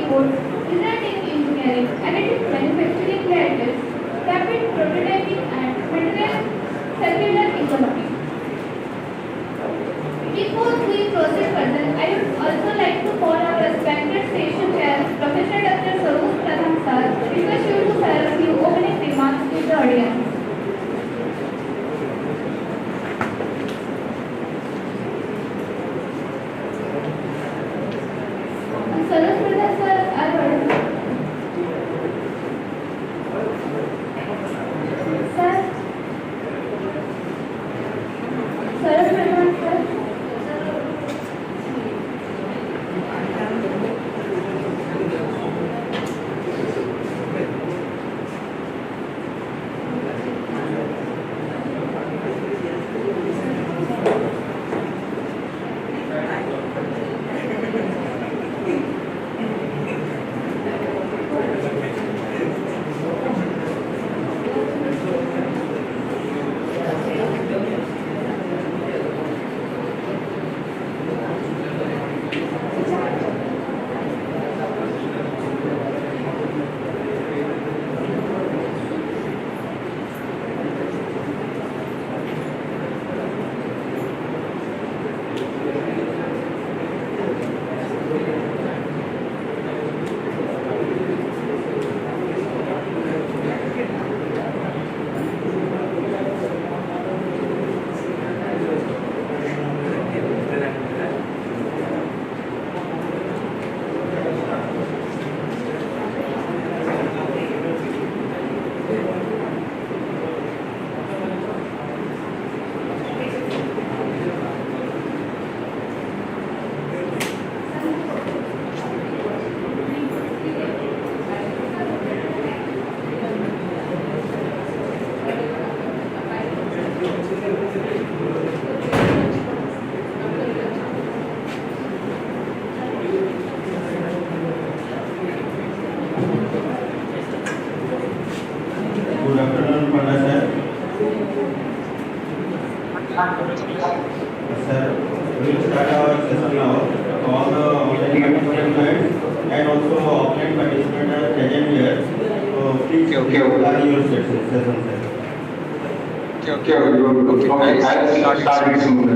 keyboard, design in engineering, additive manufacturing gadgets, rapid prototyping and material circular economy. Before we proceed further, I would also like to call our respected station chair, Professor Dr. Saroj Pradhan sir, request you to share a few opening remarks with the audience. Saroj Pradhan sir, are you sir? Saroj Pradhan sir. Good afternoon, Padma sir. We will start our session now. All the online participants and also offline participants are present here. So please start your session, sir. Okay, I'll start it soon.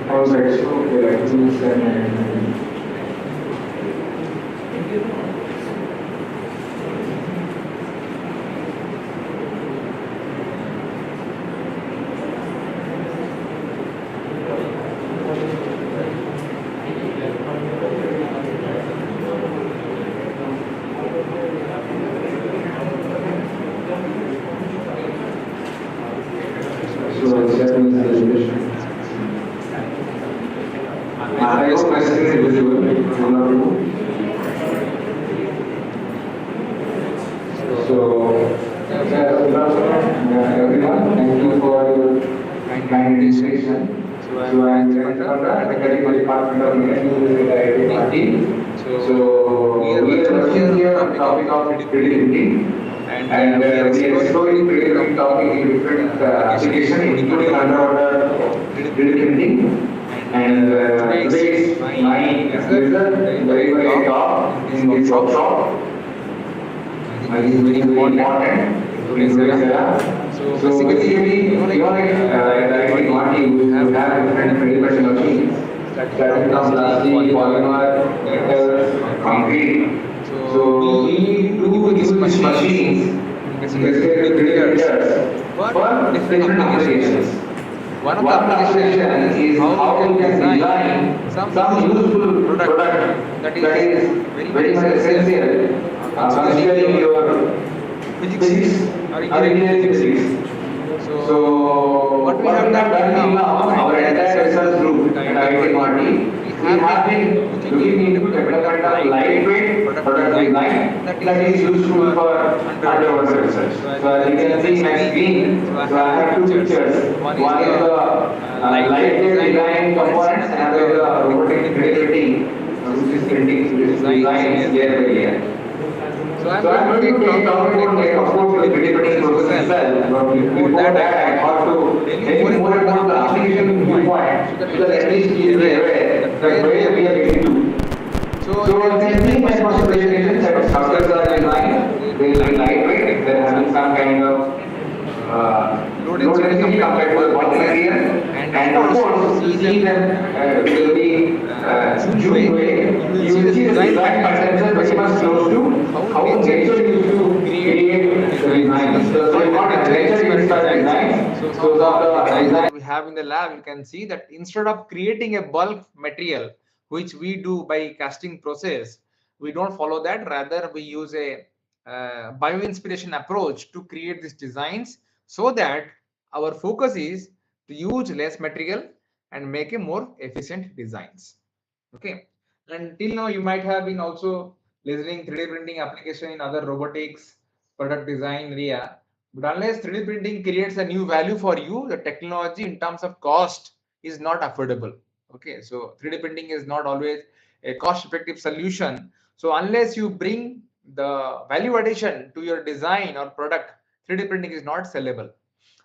Alright, so like this and so that means the education. I hope my screen is visible. So, good afternoon, everyone. Thank you for your kind invitation. So, I am the Technical Department of Engineering at IIT Guwahati. So, we are working here on the topic of 3D printing. And we are exploring 3D printing topic in different applications, including underwater 3D printing. And today is my result, very top in this workshop. This is very important in today's era. So basically, directly what you have different medical machines that becomes plastic, polymer, metal, concrete. So we do use these machines basically printers for different applications. One of the applications is how you can design some useful product that is very much essential considering your physics or engineering physics. So what we have done now, our entire research group at IIT Guwahati, we have been looking into development of lightweight product design that is useful for underwater research. So as you can see in my screen, so I have two pictures. One is the lightweight design components and another is the robotic 3D printing, which this printing, this designs year by year. So I'm going to talk about like of course the 3D printing process itself, but before that I thought to tell you more about the application viewpoint, so that at least you be aware that where we are getting to. So you can see my first presentation that structures are designed, they are lightweight, they're having some kind of low density compared to the bulk material, and of course to see them will be June way, you will see the design patterns are very much close to how nature used to create the designs. So you got nature inspired designs. So the design that we have in the lab, you can see that instead of creating a bulk material, which we do by casting process, we don't follow that. Rather, we use a bio-inspiration approach to create these designs, so that our focus is to use less material and make a more efficient designs. Okay, and till now you might have been also listening 3D printing application in other robotics, product design area, but unless 3D printing creates a new value for you, the technology in terms of cost is not affordable. Okay, so 3D printing is not always a cost effective solution. So unless you bring the value addition to your design or product, 3D printing is not sellable.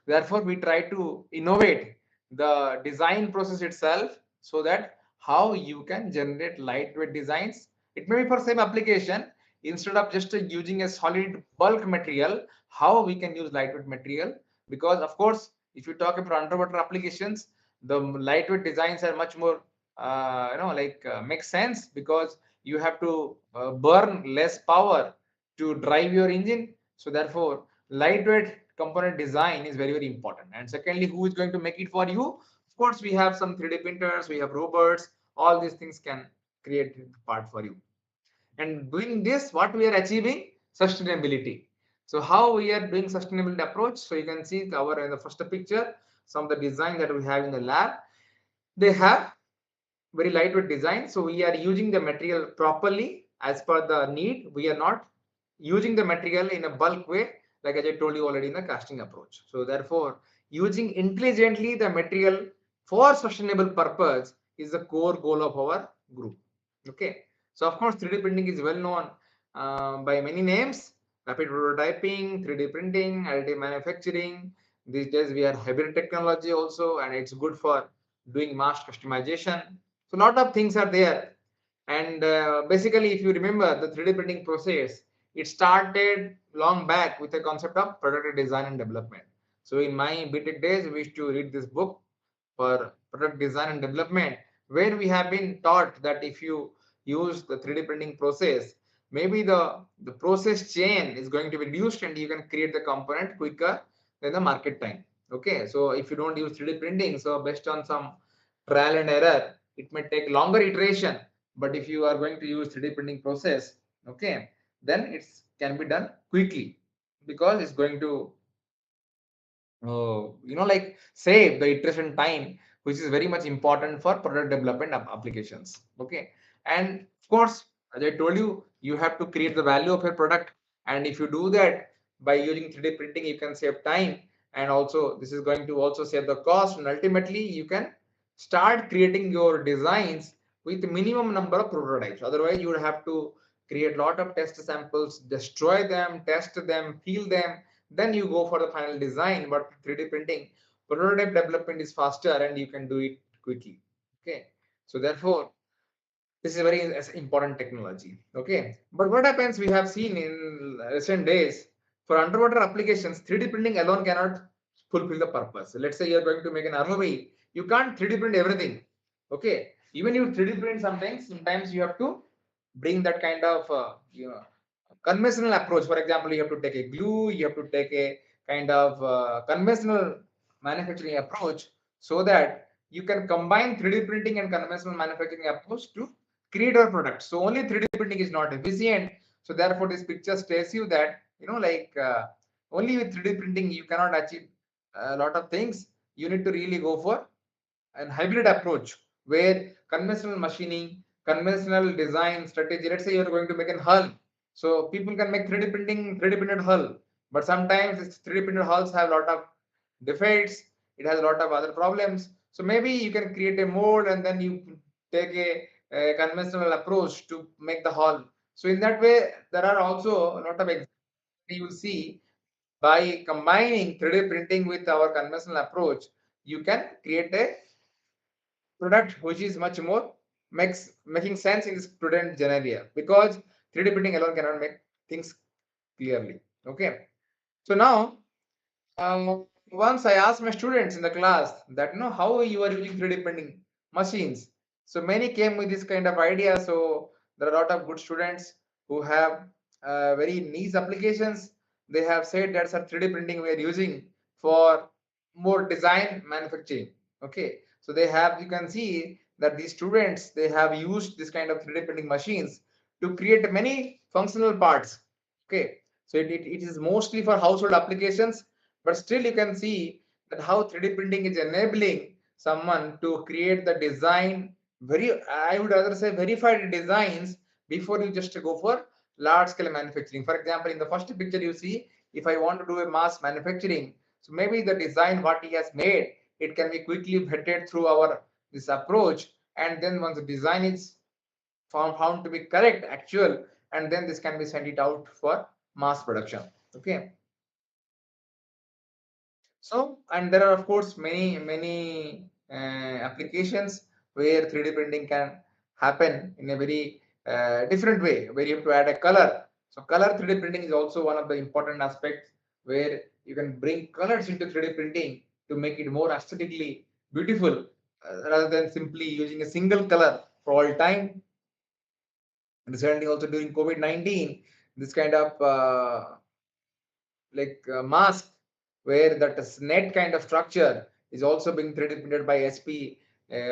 Therefore, we try to innovate the design process itself, so that how you can generate lightweight designs. It may be for same application, instead of just using a solid bulk material, how we can use lightweight material. Because of course, if you talk about underwater applications, the lightweight designs are much more make sense, because you have to burn less power to drive your engine. So therefore, lightweight component design is very important. And secondly, who is going to make it for you? Of course, we have some 3D printers, we have robots, all these things can create part for you. And doing this, what we are achieving? Sustainability. So how we are doing sustainability approach? So you can see our in the first picture, some of the design that we have in the lab. They have very lightweight design. So we are using the material properly as per the need. We are not using the material in a bulk way, like as I told you already in the casting approach. So therefore, using intelligently the material for sustainable purpose is the core goal of our group. Okay. So of course, 3D printing is well known by many names: rapid prototyping, 3D printing, additive manufacturing. These days we have hybrid technology also, and it's good for doing mass customization. So a lot of things are there. And basically, if you remember the 3D printing process, it started long back with the concept of product design and development. So in my BTech days, we used to read this book for product design and development, where we have been taught that if you use the 3D printing process, maybe the process chain is going to be reduced and you can create the component quicker than the market time. Okay, so if you don't use 3D printing, so based on some trial and error, it may take longer iteration. But if you are going to use 3D printing process, okay, then it can be done quickly, because it's going to like save the iteration time, which is very much important for product development applications. Okay, and of course, as I told you, you have to create the value of your product, and if you do that by using 3D printing, you can save time, and also this is going to also save the cost, and ultimately you can start creating your designs with minimum number of prototypes. Otherwise, you would have to create a lot of test samples, destroy them, test them, feel them, then you go for the final design. But 3D printing, prototype development is faster and you can do it quickly. Okay, so therefore this is a very important technology. Okay, but what happens, we have seen in recent days, for underwater applications, 3D printing alone cannot fulfill the purpose. Let's say you're going to make an ROV, you can't 3D print everything. Okay, even you 3D print sometimes you have to bring that kind of conventional approach. For example, you have to take a glue, you have to take a kind of conventional manufacturing approach, so that you can combine 3D printing and conventional manufacturing approach to create our product. So only 3D printing is not efficient. So therefore, this picture tells you that only with 3D printing you cannot achieve a lot of things. You need to really go for an hybrid approach, where conventional machining, conventional design strategy. Let's say you're going to make a hull, so people can make 3D printed hull, but sometimes this 3D printed hulls have a lot of defects. It has a lot of other problems. So maybe you can create a mold and then you take conventional approach to make the hall. So in that way, there are also a lot of examples you will see. By combining 3D printing with our conventional approach, you can create a product which is much more making sense in this student scenario, because 3D printing alone cannot make things clearly. Okay. So now, once I asked my students in the class that, how you are using 3D printing machines. So many came with this kind of idea. So there are a lot of good students who have very niche applications. They have said that, sir, 3D printing we are using for more design manufacturing. Okay. So they have, you can see that these students, they have used this kind of 3D printing machines to create many functional parts. Okay. So it is mostly for household applications, but still you can see that how 3D printing is enabling someone to create the design, I would rather say verified designs, before you just go for large scale manufacturing. For example, in the first picture you see, if I want to do a mass manufacturing, so maybe the design what he has made, it can be quickly vetted through our this approach, and then once the design is found to be correct, actual, and then this can be sent it out for mass production. Okay. So, and there are of course many applications where 3D printing can happen in a very different way, where you have to add a color. So color 3D printing is also one of the important aspects, where you can bring colors into 3D printing to make it more aesthetically beautiful, rather than simply using a single color for all time. Recently also during COVID-19, this kind of mask, where that net kind of structure is also being 3D printed by SP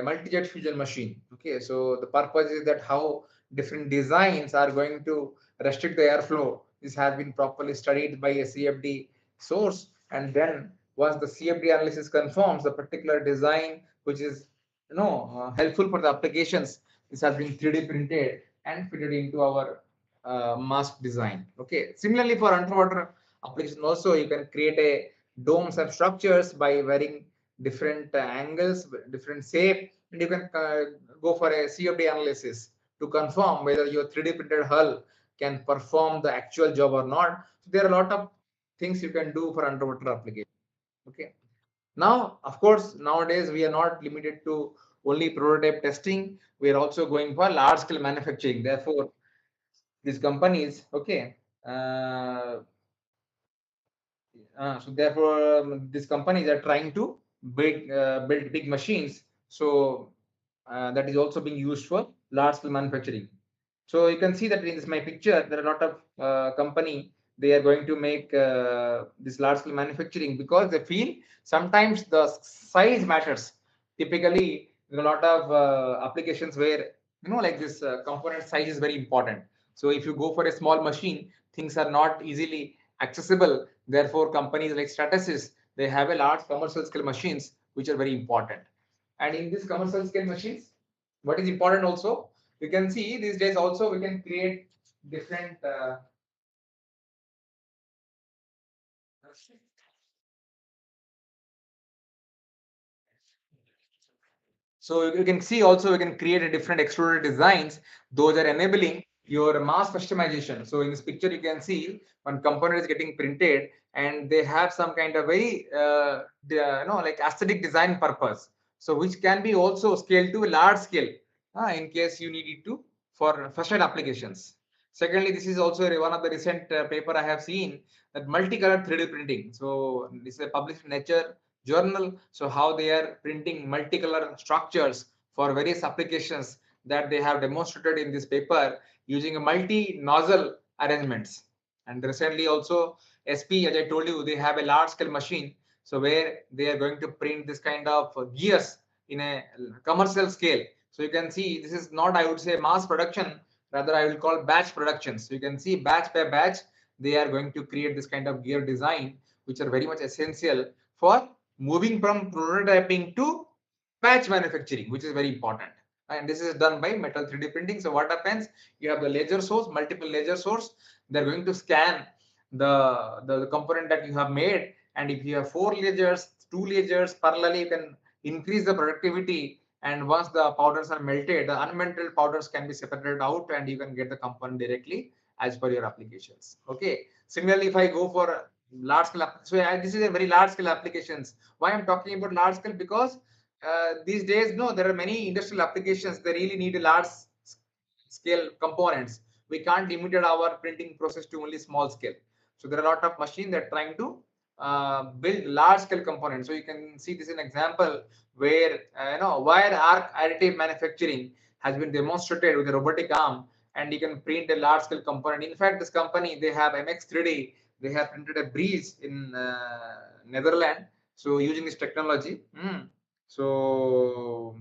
multi-jet fusion machine. Okay, so the purpose is that how different designs are going to restrict the airflow. This has been properly studied by a CFD source, and then once the CFD analysis confirms the particular design which is helpful for the applications, this has been 3D printed and fitted into our mask design. Okay, similarly for underwater application also, you can create a domes and structures by varying different angles, different shape, and you can go for a CFD analysis to confirm whether your 3D printed hull can perform the actual job or not. So there are a lot of things you can do for underwater application. Okay. Now, of course, nowadays we are not limited to only prototype testing. We are also going for large scale manufacturing. Therefore, these companies, okay, so therefore, these companies are trying to build big machines. So that is also being used for large scale manufacturing. So you can see that in this my picture, there are a lot of company, they are going to make this large scale manufacturing, because they feel sometimes the size matters. Typically, there are a lot of applications where like this component size is very important. So if you go for a small machine, things are not easily accessible. Therefore, companies like Stratasys, they have a large commercial scale machines which are very important. And in these commercial scale machines, what is important also, you can see these days also we can create different so you can see also we can create a different extruded designs. Those are enabling your mass customization. So in this picture, you can see one component is getting printed, and they have some kind of very like aesthetic design purpose. So which can be also scaled to a large scale in case you need it to for first aid applications. Secondly, this is also one of the recent paper I have seen, that multicolor 3D printing. So this is published in Nature journal. So how they are printing multicolor structures for various applications that they have demonstrated in this paper using a multi-nozzle arrangements. And recently also SP, as I told you, they have a large scale machine. So where they are going to print this kind of gears in a commercial scale. So you can see this is not, I would say, mass production, rather I will call batch production. So you can see batch by batch, they are going to create this kind of gear design, which are very much essential for moving from prototyping to batch manufacturing, which is very important. And this is done by metal 3D printing. So what happens, you have the laser source, multiple laser source, they're going to scan the component that you have made, and if you have 4 lasers, 2 lasers parallelly, you can increase the productivity and once the powders are melted, the unmelted powders can be separated out and you can get the component directly as per your applications. Okay. Similarly, if I go for large scale, this is a very large scale applications. Why I'm talking about large scale? Because these days, no, there are many industrial applications. They really need a large scale components. We can't limit our printing process to only small scale. So there are a lot of machines that are trying to build large scale components. So you can see this is an example where wire arc additive manufacturing has been demonstrated with a robotic arm, and you can print a large scale component. In fact, this company, they have MX3D, they have printed a breeze in Netherlands. So using this technology, so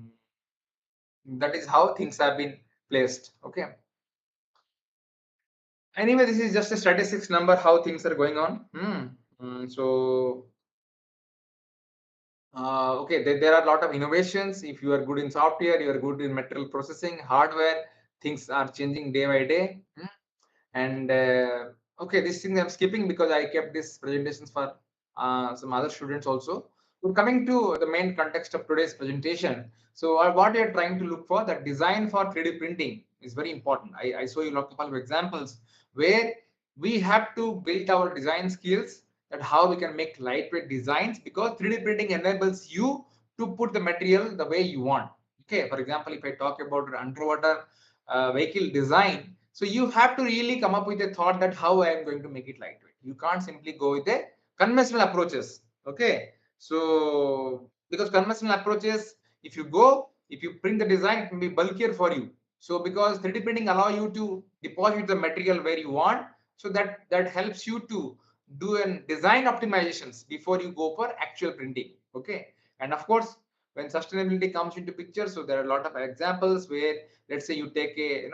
that is how things have been placed. Okay. Anyway, this is just a statistics number how things are going on. So okay, there are a lot of innovations. If you are good in software, you are good in material processing, hardware, things are changing day by day. And okay, this thing I'm skipping because I kept these presentations for some other students also. So coming to the main context of today's presentation, so what we are trying to look for, that design for 3D printing is very important. I show you a couple of examples where we have to build our design skills, that how we can make lightweight designs, because 3D printing enables you to put the material the way you want. Okay, for example, if I talk about underwater vehicle design, so you have to really come up with a thought that how I am going to make it lightweight. You can't simply go with the conventional approaches. Okay, so because conventional approaches, if you print the design, it can be bulkier for you. So because 3D printing allow you to deposit the material where you want, so that helps you to do an design optimizations before you go for actual printing. Okay, and of course, when sustainability comes into picture, so there are a lot of examples where, let's say you take a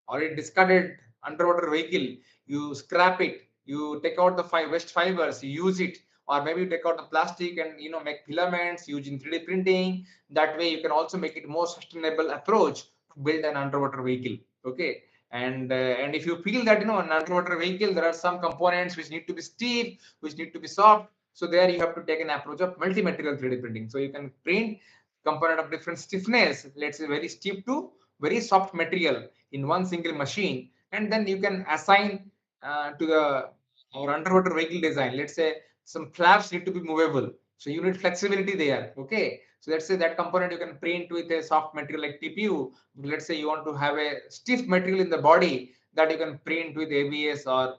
already discarded underwater vehicle, you scrap it, you take out the waste fibers, you use it, or maybe you take out the plastic and make filaments using 3D printing. That way you can also make it more sustainable approach to build an underwater vehicle. Okay, and if you feel that an underwater vehicle, there are some components which need to be stiff, which need to be soft, so there you have to take an approach of multi-material 3D printing. So you can print component of different stiffness, let's say very stiff to very soft material in one single machine, and then you can assign to the our underwater vehicle design. Let's say some flaps need to be movable, so you need flexibility there. Okay, so let's say that component you can print with a soft material like TPU. Let's say you want to have a stiff material in the body, that you can print with ABS or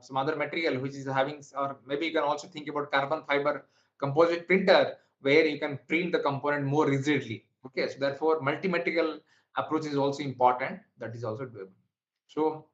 some other material which is having, or maybe you can also think about carbon fiber composite printer, where you can print the component more rigidly. Okay, so therefore multi-material approach is also important. That is also doable. So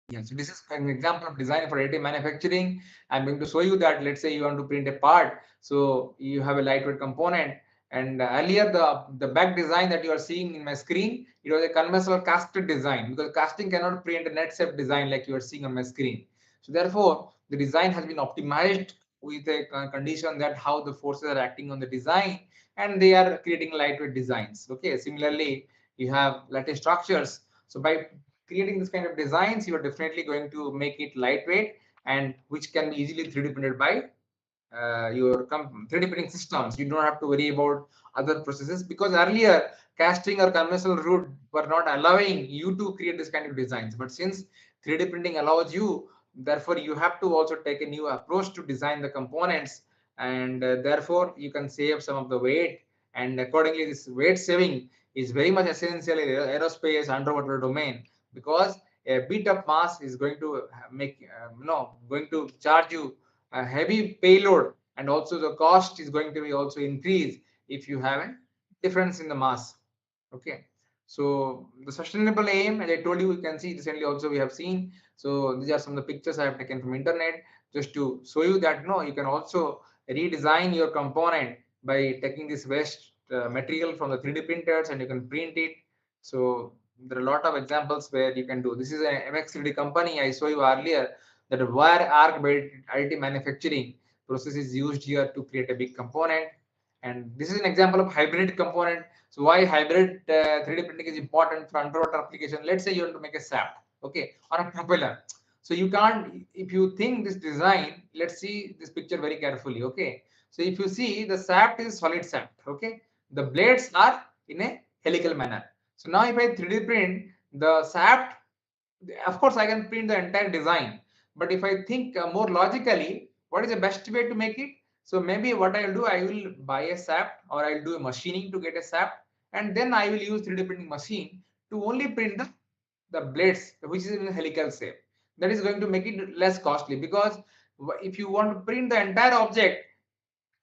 yeah, so this is an example of design for additive manufacturing. I'm going to show you that, let's say you want to print a part, so you have a lightweight component, and earlier the back design that you are seeing in my screen, it was a conventional casted design, because casting cannot print a net shape design like you are seeing on my screen. So therefore the design has been optimized with a condition that how the forces are acting on the design, and they are creating lightweight designs. Okay, similarly you have lattice structures. So by creating this kind of designs, you are definitely going to make it lightweight, and which can be easily 3D printed by your 3D printing systems. You don't have to worry about other processes, because earlier casting or conventional route were not allowing you to create this kind of designs. But since 3D printing allows you, therefore you have to also take a new approach to design the components, and therefore you can save some of the weight. And accordingly, this weight saving is very much essential in aerospace underwater domain, because a bit of mass is going to make going to charge you a heavy payload, and also the cost is going to be also increased if you have a difference in the mass. Okay, so the sustainable aim, as I told you, you can see recently also we have seen. So these are some of the pictures I have taken from internet, just to show you that you can also redesign your component by taking this waste material from the 3D printers, and you can print it. So there are a lot of examples where you can do. This is an MX3D company I saw you earlier, that a wire arc additive manufacturing process is used here to create a big component. And this is an example of hybrid component. So why hybrid 3D printing is important for underwater application? Let's say you want to make a shaft, okay, or a propeller. So you can't, if you think this design, let's see this picture very carefully, okay. So if you see, the shaft is solid shaft. Okay, the blades are in a helical manner. So now if I 3D print the shaft, of course I can print the entire design. But if I think more logically, what is the best way to make it? So maybe what I'll do, I will buy a shaft, or I'll do a machining to get a shaft, and then I will use 3D printing machine to only print the blades which is in a helical shape. That is going to make it less costly, because if you want to print the entire object,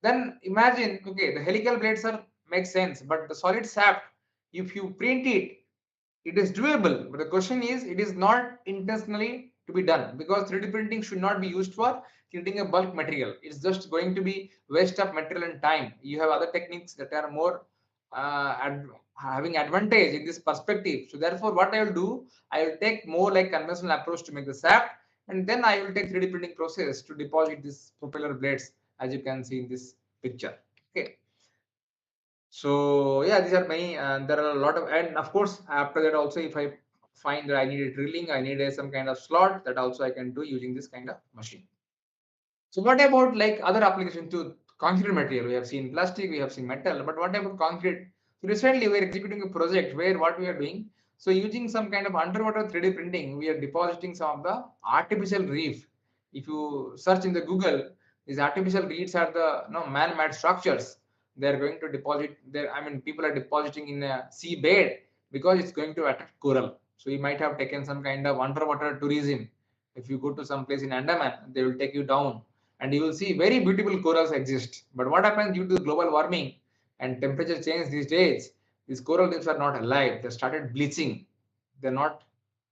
then imagine, okay, the helical blades are make sense, but the solid shaft, if you print it, it is doable. But the question is, it is not intentionally to be done, because 3D printing should not be used for printing a bulk material. It's just going to be waste of material and time. You have other techniques that are more having advantage in this perspective. So therefore, what I will do, I will take more like conventional approach to make the shaft, and then I will take 3D printing process to deposit these propeller blades, as you can see in this picture. Okay. So yeah, these are many, and there are a lot of, and of course after that also, if I find that I need a drilling, I need some kind of slot, that also I can do using this kind of machine. So what about like other application to concrete material? We have seen plastic, we have seen metal, but what about concrete? So recently we are executing a project where what we are doing, so using some kind of underwater 3D printing, we are depositing some of the artificial reef. If you search in the Google, these artificial reefs are the man-made structures. They are going to deposit there. I mean, people are depositing in a sea bed because it's going to attract coral. So you might have taken some kind of underwater tourism. If you go to some place in Andaman, they will take you down and you will see very beautiful corals exist. But what happens due to global warming and temperature change these days, these coral reefs are not alive. They started bleaching. They're not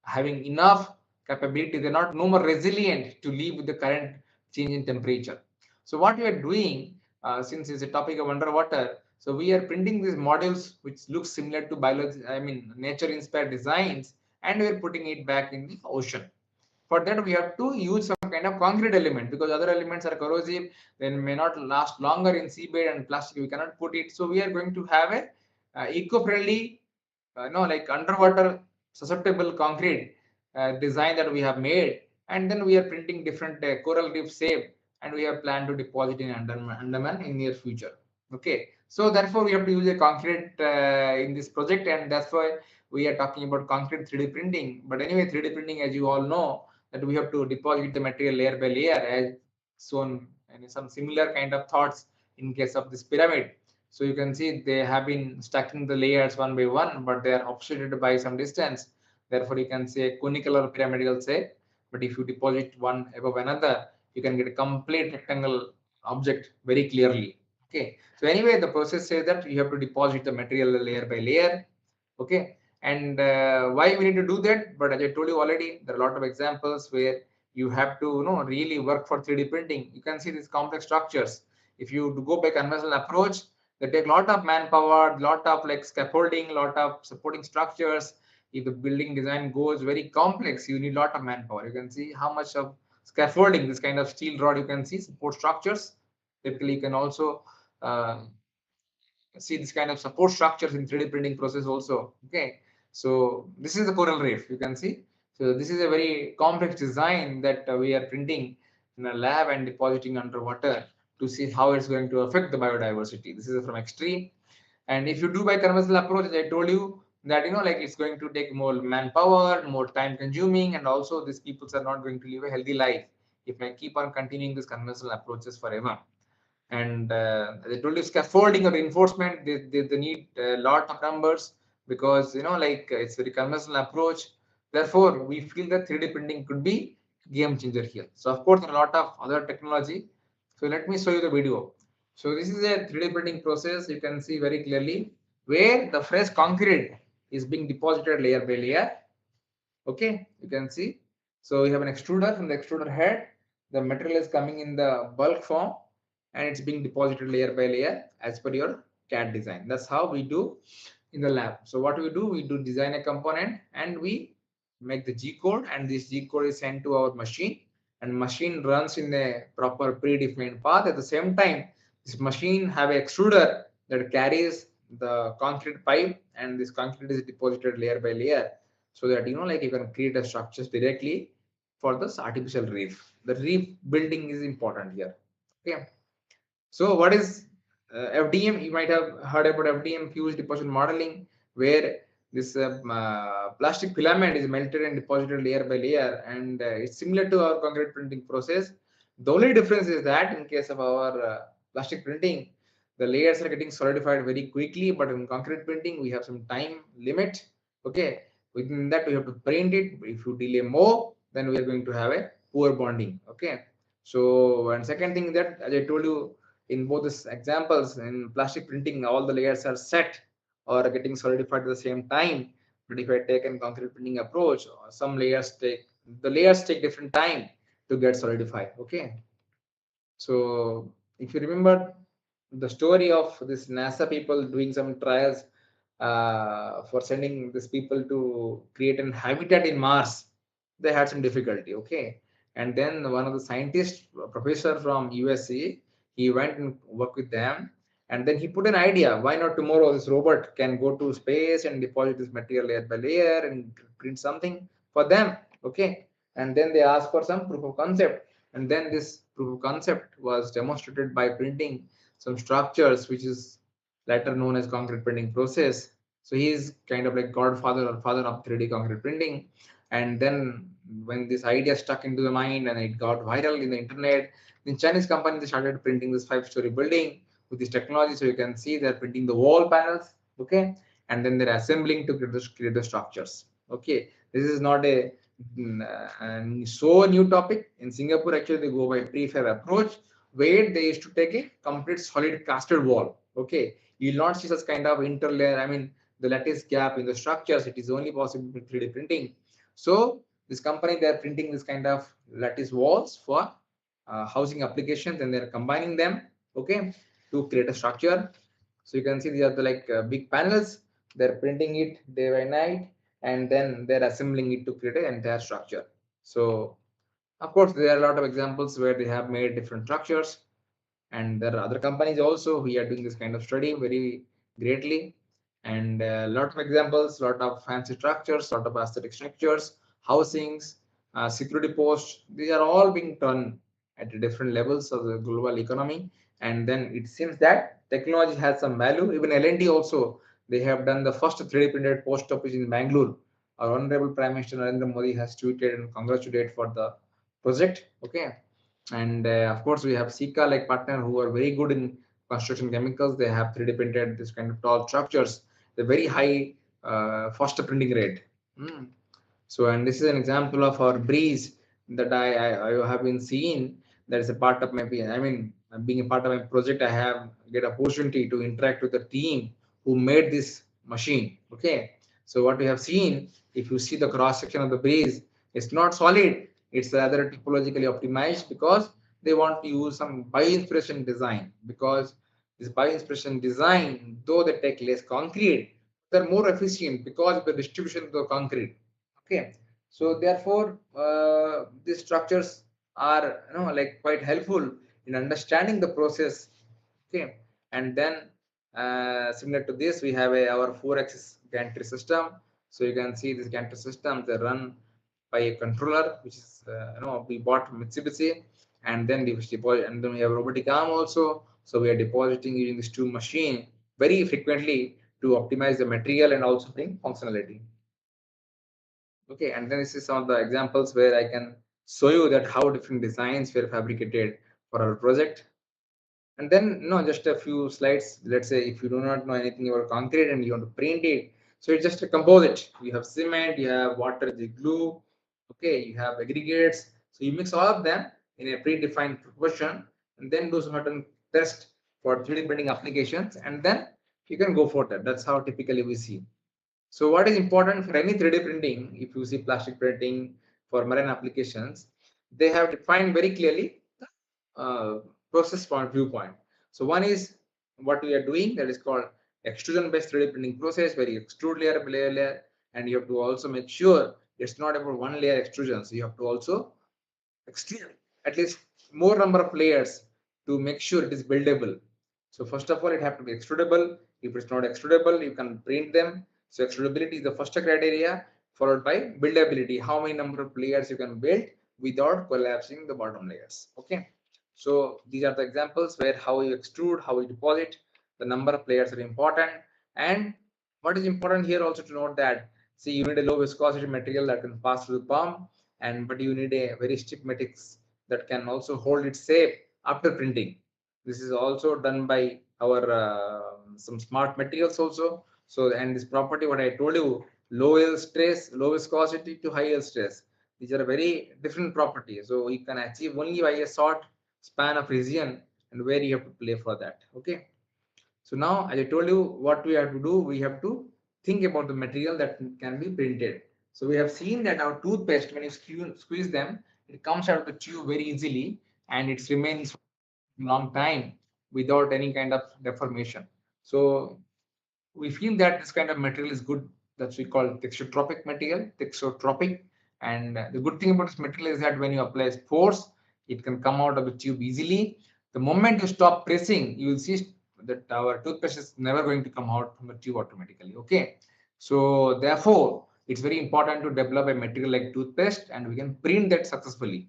having enough capability. They're not no more resilient to live with the current change in temperature. So what we are doing, since it's a topic of underwater, so we are printing these models which look similar to biology, I mean nature inspired designs, and we're putting it back in the ocean. For that we have to use some kind of concrete element, because other elements are corrosive, then may not last longer in seabed, and plastic we cannot put it. So we are going to have a eco-friendly, like underwater susceptible concrete design that we have made, and then we are printing different coral reef shape, and we have planned to deposit in Andaman in near future. Okay, so therefore we have to use a concrete in this project, and that's why we are talking about concrete 3D printing. But anyway, 3D printing, as you all know, that we have to deposit the material layer by layer, as shown in some similar kind of thoughts in case of this pyramid. So you can see they have been stacking the layers one by one, but they are offsetted by some distance. Therefore, you can say conical or pyramidal shape. But if you deposit one above another, you can get a complete rectangle object very clearly. Okay. So anyway, the process says that you have to deposit the material layer by layer. Okay. And why we need to do that? But as I told you already, there are a lot of examples where you have to really work for 3D printing. You can see these complex structures. If you go by conventional approach, they take a lot of manpower, lot of like scaffolding, lot of supporting structures. If the building design goes very complex, you need a lot of manpower. You can see how much of scaffolding, this kind of steel rod, you can see support structures. Typically, you can also see this kind of support structures in 3D printing process also. Okay, so this is the coral reef, you can see. So this is a very complex design that we are printing in a lab and depositing underwater to see how it's going to affect the biodiversity. This is from extreme. And if you do by conventional approach, as I told you, that like it's going to take more manpower, more time consuming, and also these people are not going to live a healthy life if I keep on continuing these conventional approaches forever. And they told you scaffolding or reinforcement, they need a lot of numbers, because like it's very conventional approach. Therefore we feel that 3D printing could be game changer here. So of course there are a lot of other technology. So let me show you the video. So this is a 3D printing process. You can see very clearly where the fresh concrete is being deposited layer by layer. Okay, you can see. So we have an extruder. From the extruder head, the material is coming in the bulk form, and it's being deposited layer by layer as per your CAD design. That's how we do in the lab. So what we do design a component, and we make the G code, and this G code is sent to our machine, and machine runs in a proper predefined path. At the same time, this machine have an extruder that carries the concrete pipe, and this concrete is deposited layer by layer, so that like you can create a structures directly for this artificial reef. The reef building is important here. Okay. So what is FDM? You might have heard about FDM, fused deposit modeling, where this plastic filament is melted and deposited layer by layer, and it's similar to our concrete printing process. The only difference is that in case of our plastic printing, the layers are getting solidified very quickly, but in concrete printing, we have some time limit. Okay, within that, we have to print it. If you delay more, then we are going to have a poor bonding. Okay, so and second thing that, as I told you, in both these examples, in plastic printing, all the layers are set or getting solidified at the same time. But if I take a concrete printing approach, some layers take different time to get solidified. Okay, so if you remember the story of this NASA people doing some trials for sending these people to create an habitat in Mars, they had some difficulty. Okay, and then one of the scientists, professor from USA, he went and worked with them, and then he put an idea: why not tomorrow this robot can go to space and deposit this material layer by layer and print something for them. Okay, and then they asked for some proof of concept, and then this proof of concept was demonstrated by printing some structures, which is later known as concrete printing process. So he is kind of like godfather or father of 3D concrete printing. And then when this idea stuck into the mind and it got viral in the internet, then Chinese company, they started printing this 5-story building with this technology. So you can see they're printing the wall panels, okay, and then they're assembling to create the structures. Okay, this is not a so new topic. In Singapore, actually, they go by prefab approach, where they used to take a complete solid casted wall. Okay, you'll not see such kind of interlayer. I mean, the lattice gap in the structures. It is only possible with 3D printing. So this company, they are printing this kind of lattice walls for housing applications, and they're combining them. Okay, to create a structure. So you can see these are the like big panels. They're printing it day by night, and then they're assembling it to create an entire structure. So of course, there are a lot of examples where they have made different structures, and there are other companies also who are doing this kind of study very greatly. And a lot of examples, lot of fancy structures, lot of aesthetic structures, housings, security posts. These are all being done at different levels of the global economy. And then it seems that technology has some value. Even L&T also, they have done the first 3D printed post office in Bangalore. Our Honorable Prime Minister Narendra Modi has tweeted and congratulated for the project. Okay, and of course, we have Sika like partner who are very good in construction chemicals. They have 3D printed this kind of tall structures, the very high faster printing rate. Mm. So, and this is an example of our breeze that I have been seeing. That is a part of my, I mean, being a part of my project, I have get opportunity to interact with the team who made this machine. Okay, so what we have seen, if you see the cross section of the breeze, it's not solid. It's rather typologically optimized because they want to use some bio-inspiration design, because this bio-inspiration design, though they take less concrete, they're more efficient because of the distribution of the concrete. Okay, so therefore these structures are like quite helpful in understanding the process. Okay, and then similar to this, we have our 4-axis gantry system. So you can see this gantry system, they run by a controller, which is we bought Mitsubishi, and then we deposit, and then we have robotic arm also. So we are depositing using these two machine very frequently to optimize the material and also bring functionality. Okay, and then this is some of the examples where I can show you that how different designs were fabricated for our project. And then just a few slides. Let's say if you do not know anything about concrete and you want to print it, so it's just a composite. You have cement, you have water, the glue, okay, you have aggregates. So you mix all of them in a predefined proportion, and then do certain test for 3D printing applications, and then you can go for that. That's how typically we see. So what is important for any 3D printing, if you see plastic printing for marine applications, they have defined very clearly uh, process point viewpoint. So one is what we are doing, that is called extrusion based 3D printing process, where you extrude layer by layer, and you have to also make sure it's not about one layer extrusion. So you have to also extrude at least more number of layers to make sure it is buildable. So first of all, it have to be extrudable. If it's not extrudable, you can print them. So extrudability is the first criteria, followed by buildability. How many number of layers you can build without collapsing the bottom layers. Okay. So these are the examples where how you extrude, how you deposit, the number of layers are important. And what is important here also to note that, see, you need a low viscosity material that can pass through the palm, but you need a very stiff matrix that can also hold its shape after printing. This is also done by our some smart materials also. So, and this property, what I told you, low yield stress, low viscosity to high yield stress. These are very different properties. So you can achieve only by a short span of region and where you have to play for that. Okay. So now, as I told you, what we have to do, we have to think about the material that can be printed. So we have seen that our toothpaste, when you squeeze them, it comes out of the tube very easily and it remains long time without any kind of deformation. So we feel that this kind of material is good. That's we call texturotropic material, texturotropic. And the good thing about this material is that when you apply force, it can come out of the tube easily. The moment you stop pressing, you will see that our toothpaste is never going to come out from the tube automatically. Okay. So therefore, it's very important to develop a material like toothpaste, and we can print that successfully.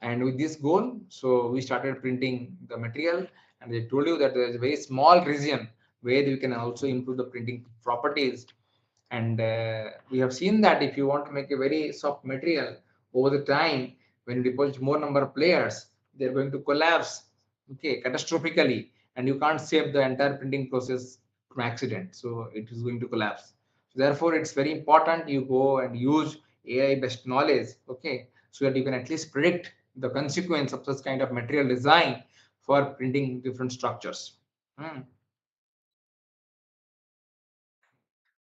And with this goal, so we started printing the material, and I told you that there is a very small region where you can also improve the printing properties. And we have seen that if you want to make a very soft material over the time, when you deposit more number of layers, they're going to collapse, okay, catastrophically, and you can't save the entire printing process from accident. So it is going to collapse. So therefore, it's very important you go and use AI-based knowledge, okay, so that you can at least predict the consequence of such kind of material design for printing different structures. Hmm.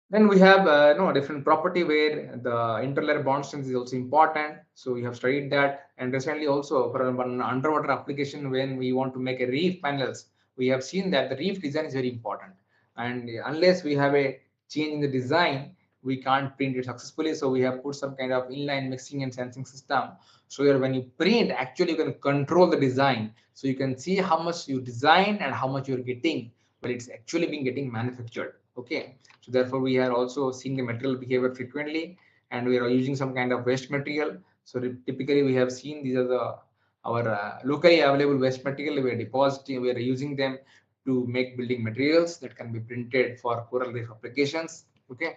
Then we have no different property where the interlayer bond strength is also important. So we have studied that, and recently also for one underwater application when we want to make a reef panels, we have seen that the reef design is very important. And unless we have a change in the design, we can't print it successfully. So we have put some kind of inline mixing and sensing system so that when you print, actually you can control the design. So you can see how much you design and how much you're getting, but it's actually being getting manufactured. Okay. So therefore, we are also seeing the material behavior frequently, and we are using some kind of waste material. So typically, we have seen these are the our locally available waste material. We are depositing, we are using them to make building materials that can be printed for coral reef applications. Okay,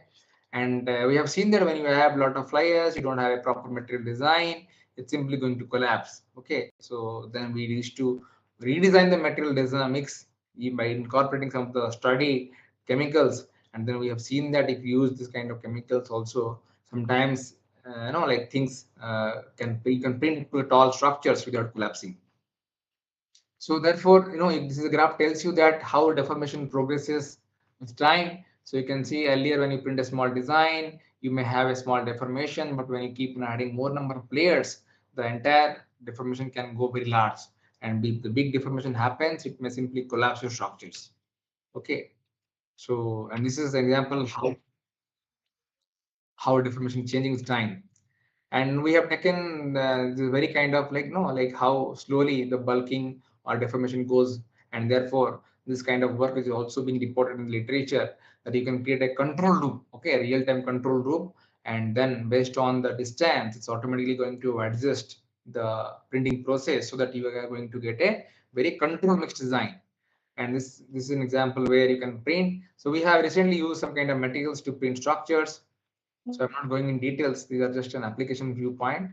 and we have seen that when you have a lot of flyers, you don't have a proper material design, it's simply going to collapse. Okay, so then we used to redesign the material design mix by incorporating some of the study chemicals, and then we have seen that if you use this kind of chemicals also, sometimes like things can you can print to tall structures without collapsing. So therefore, this is a graph tells you that how deformation progresses with time. So you can see earlier when you print a small design, you may have a small deformation, but when you keep adding more number of layers, the entire deformation can go very large. And if the big deformation happens, it may simply collapse your structures. Okay. So, and this is an example how deformation changing with time. And we have taken the very kind of like like how slowly the bulking or deformation goes, and therefore this kind of work is also being reported in literature that you can create a control loop, okay, a real-time control loop, and then based on the distance, it's automatically going to adjust the printing process so that you are going to get a very control mixed design. And this is an example where you can print. So we have recently used some kind of materials to print structures. So I'm not going in details. These are just an application viewpoint.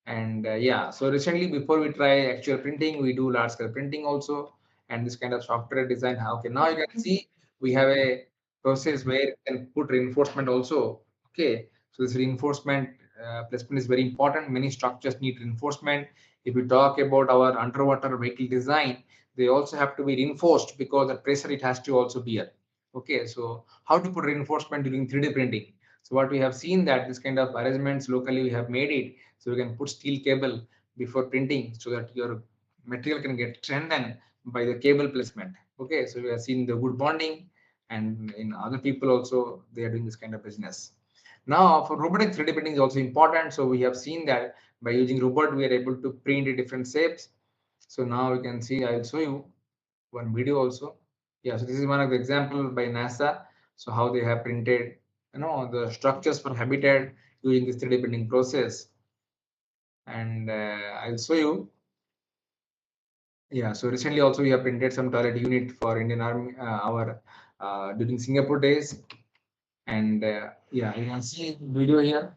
And yeah, so recently before we try actual printing, we do large scale printing also, and this kind of software design. Okay, now you can see we have a process where you can put reinforcement also. Okay, so this reinforcement placement is very important. Many structures need reinforcement. If we talk about our underwater vehicle design, they also have to be reinforced because the pressure it has to also bear. Okay, so how to put reinforcement during 3D printing? So what we have seen that this kind of arrangements locally we have made it, so you can put steel cable before printing so that your material can get strengthened by the cable placement. Okay, so we have seen the good bonding, and in other people also they are doing this kind of business. Now for robotic 3D printing is also important. So we have seen that by using robot we are able to print in different shapes. So now you can see, I'll show you one video also. Yeah, so this is one of the example by NASA. So how they have printed the structures for habitat using this 3D printing process. And I'll show you Yeah, so recently also we have printed some toilet unit for Indian Army, our during Singapore days, and yeah, you can see video here.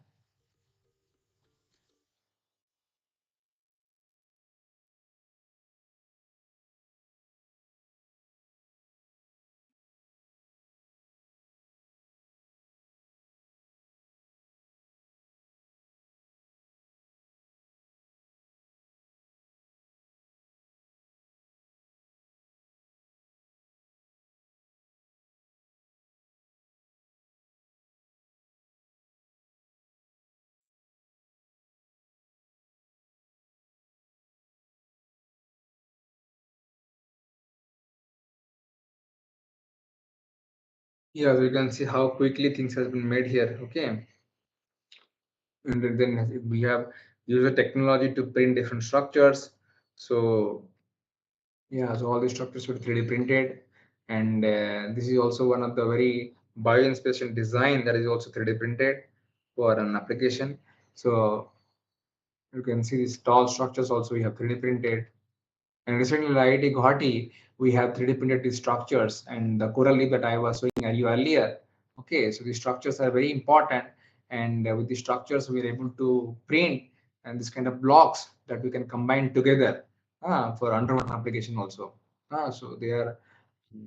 Yeah, so you can see how quickly things has been made here. Okay, and then we have used the technology to print different structures. So yeah, so all these structures were 3D printed, and this is also one of the very bio-inspiration design that is also 3D printed for an application. So you can see these tall structures also we have 3D printed. And recently in IIT Guwahati, we have 3D printed these structures and the coral leaf that I was showing you earlier. Okay, so these structures are very important, and with these structures we are able to print and this kind of blocks that we can combine together for underwater application also. So they are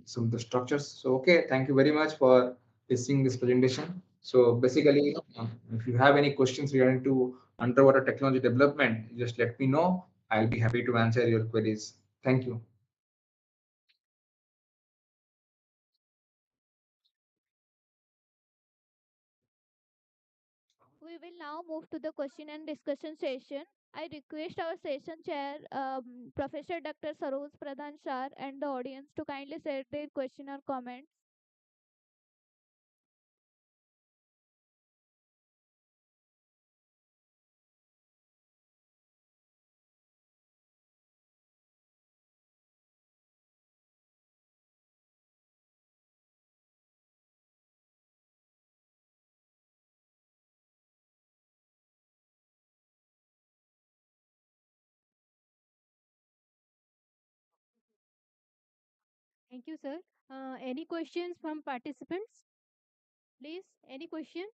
some of the structures. So okay, thank you very much for listening this presentation. So basically, if you have any questions regarding to underwater technology development, just let me know. I'll be happy to answer your queries. Thank you. We will now move to the question and discussion session. I request our session chair, Professor Dr. Saroj Pradhan Sar, and the audience to kindly share their question or comments. Thank you, sir. Any questions from participants? Please, any question?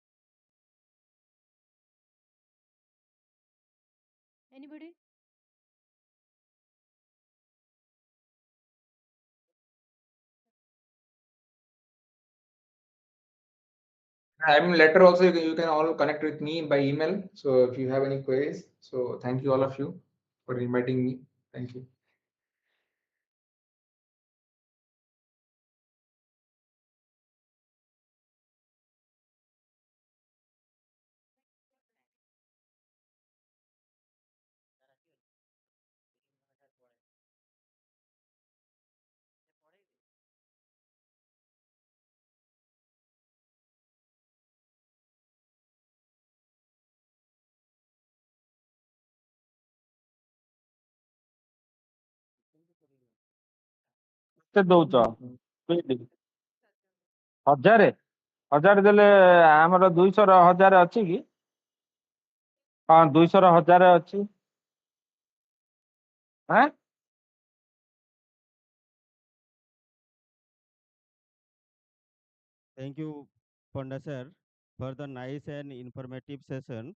Anybody? I mean, later also you can all connect with me by email. So if you have any queries, so thank you all of you for inviting me. Thank you. କେତେ ଦଉଛ bill? ହଜାରେ ହଜାରେ ଦେଲେ ଆମର 200 ର 1000 ଅଛି କି? ହଁ 200 ର 1000 ଅଛି। ଆଁ Thank you, Panda sir, for the nice and informative session.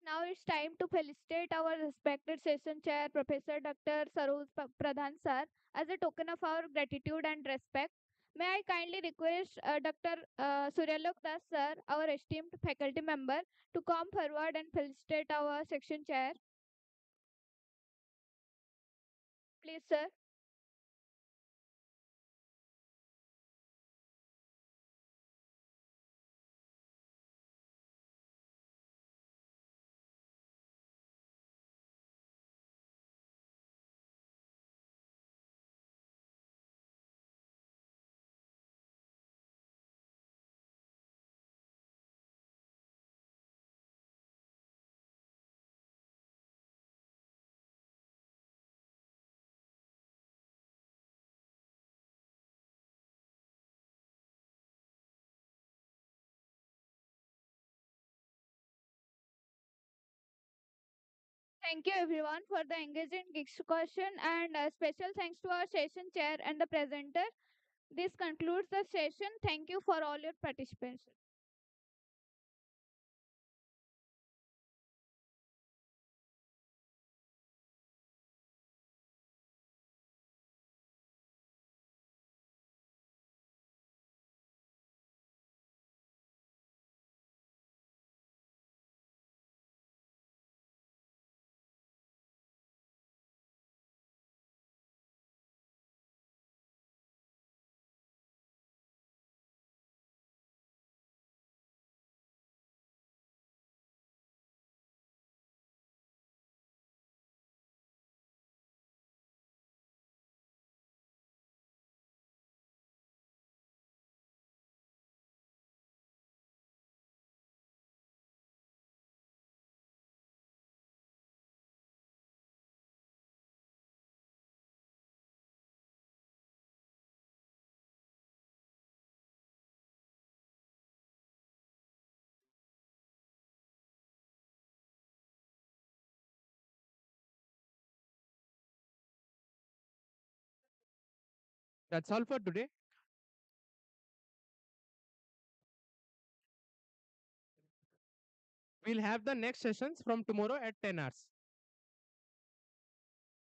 Now it's time to felicitate our respected session chair, Professor Dr. Saroj Pradhan Sir, as a token of our gratitude and respect. May I kindly request Dr. Suryalok Das Sir, our esteemed faculty member, to come forward and felicitate our section chair. Please, sir. Thank you everyone for the engaging discussion, and special thanks to our session chair and the presenter. This concludes the session. Thank you for all your participation. That's all for today. We'll have the next sessions from tomorrow at 10 hours.